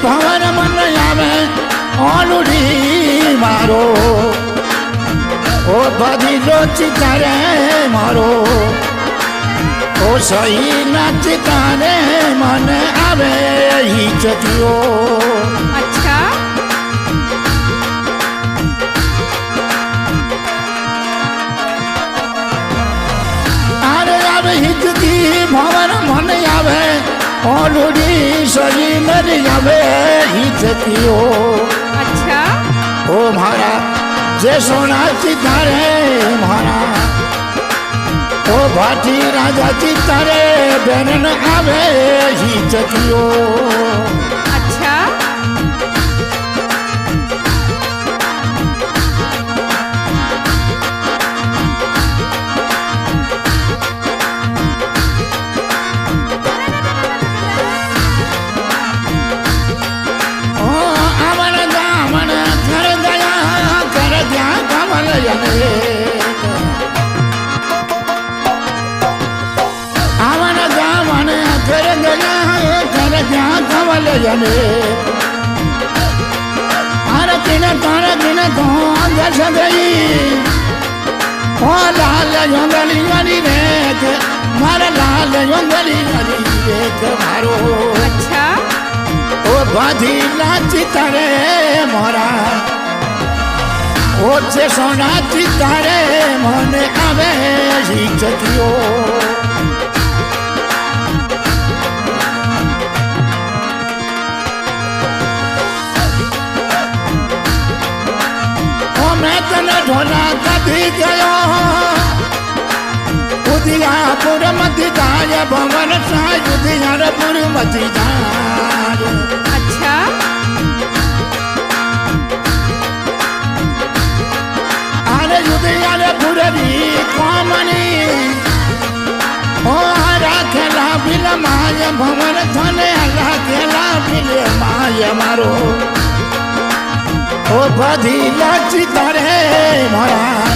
ભવન મન આવે ઓલુડી મારો ઓ બધી લો ચિતારે મારો ઓ સહી ના ચિતારે મને આવે હિચકીઓ अच्छा આરે આવે હિચકી ભવન મન આવે ઓલુડી સહી નરી આવે હિચકીઓ अच्छा ઓ મારા જે સોના ચિતારે મારા ઓ ભાટી રાજા ચિતારે બેન આવે હિચકીઓ अच्छा ઓ આમણ દામણ કર દયા કર દ્યા કમલ જને આમણ દામણ કર દયા કર દ્યા કમલ જને તાર દિન તો દર્શ ગઈ ઓ લાલ યોગલી વાલી રેખ મારા લાલ યોગલી વાલી રેખ મારો अच्छा ઓ બાધી નાચી તારે મોરા ઓ છે સોના ચિતારે મને આવે હિચકીઓ ઓ મેં તને ઢોલા કાઢી ગયો ઉદિયાપુર મથી જાય ભવન સાય ઉદિયારપુર મથી જાય अच्छा આરે ઉદિયારપુર ની કોમની ઓ રાખેલા બિલ માય ભવન થને રાખેલા બિલ માય મારો ઓ બધી લાચી તારે મારા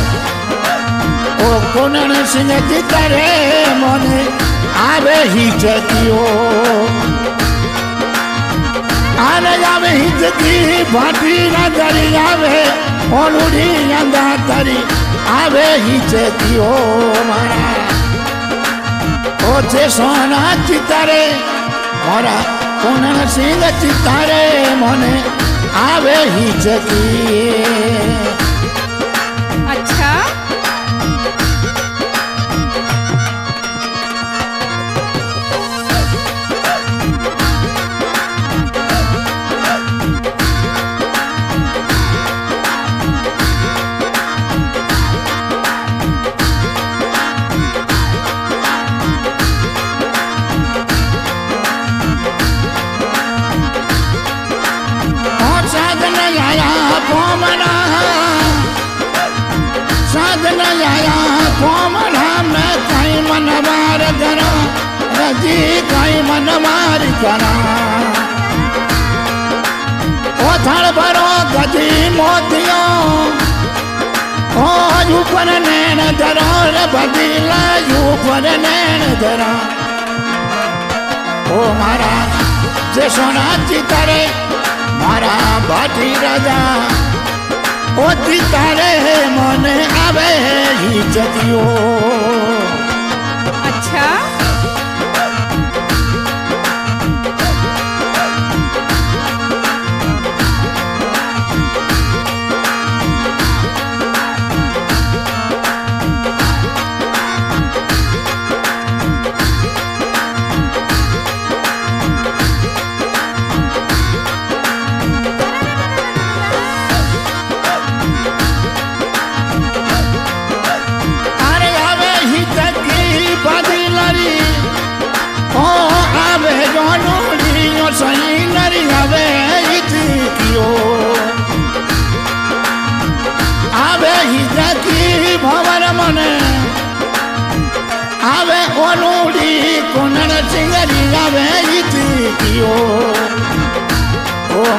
ઓ કોનણ સિંહ ચિતારે મને આવે હિચકીઓ આને આવે હિચકી ભાટી ના દરી આવે ઓલુડી અંદા તરી આવે હિચકીઓ મારા ઓ છે સોના ચિતારે મારા કોનણ સિંહ ચિતારે મને આવે હિચકી अच्छा સાધન આયા કોમના મેં કઈ મન માર કરા રજી કઈ મન માર કરા ઓ થળ ભરો ગજી મોતિયો ઓ ઉપર નેણ ધરો રે બદીલા ઉપર નેણ ધરા ઓ મારા જે સોના ચિતારે મારા ભાટી રાજા ઓ ચિતારે મને આવે હિચકીઓ अच्छा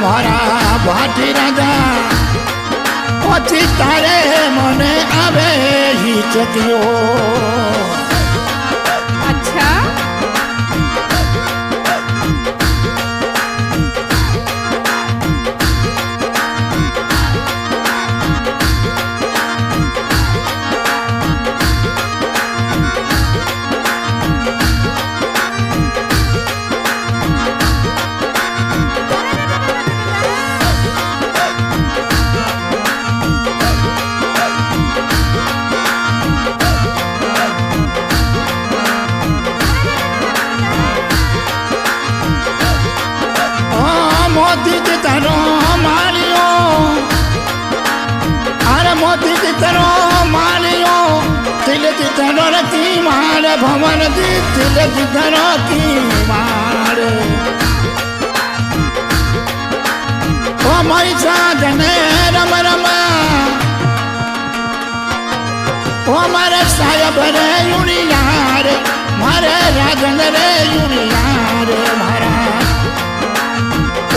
મારા ભાટી રાજા પછી તારે મને આવે હિચકીઓ अच्छा तरो मालियो तिल जितनो की मार भवन दी तिल जितनो की मार ओ मई साधने रम रमा ओ मारे साहेब रे युनियार मारे राजन रे युनियार मारा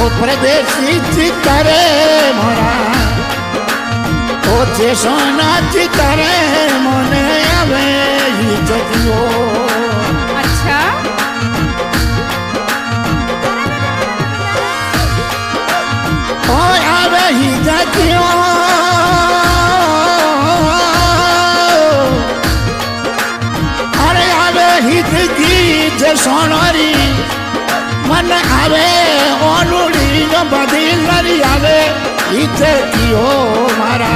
ओ प्रदेशी चितरे मोरा ओ जे सोना चितरे मोने आवे ही जतियो अच्छा ओ आवे ही जतियो अरे आवे ही जी सोनारी मन आवे ओनुड़ी जो बदल नरी आवे इथे कियो मारा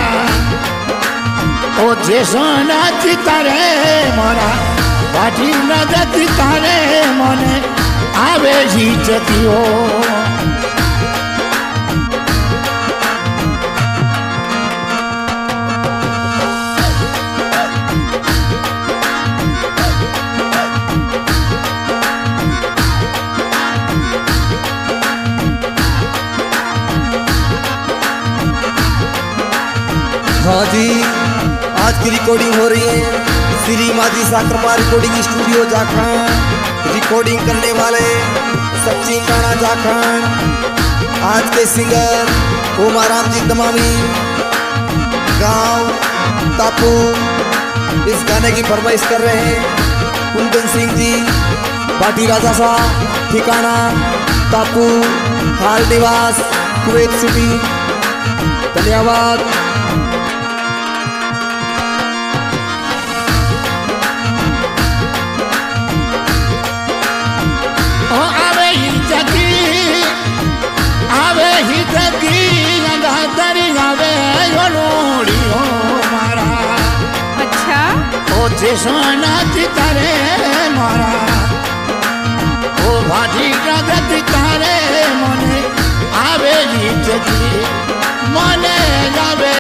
ओ जे सोना चितारे मोरा बाटी न जती तारे मने आवे ही जतियो हाँ जी, आज की रिकॉर्डिंग हो रही है श्री माजी साकरपा रिकॉर्डिंग स्टूडियो झारखंड। रिकॉर्डिंग करने वाले सचिन राणा झारखंड। आज के सिंगर ओमाराम जी दमामी गांव तापू इस गाने की फरमाइश कर रहे हैं। कुंदन सिंह जी बाटी राजा साहब ठिकाना तापू हाल निवास कुवैत सिटी। धन्यवाद। आवे ही जगी अंधारी आवे योड़ी हो मारा अच्छा ओ जे सोना चितारे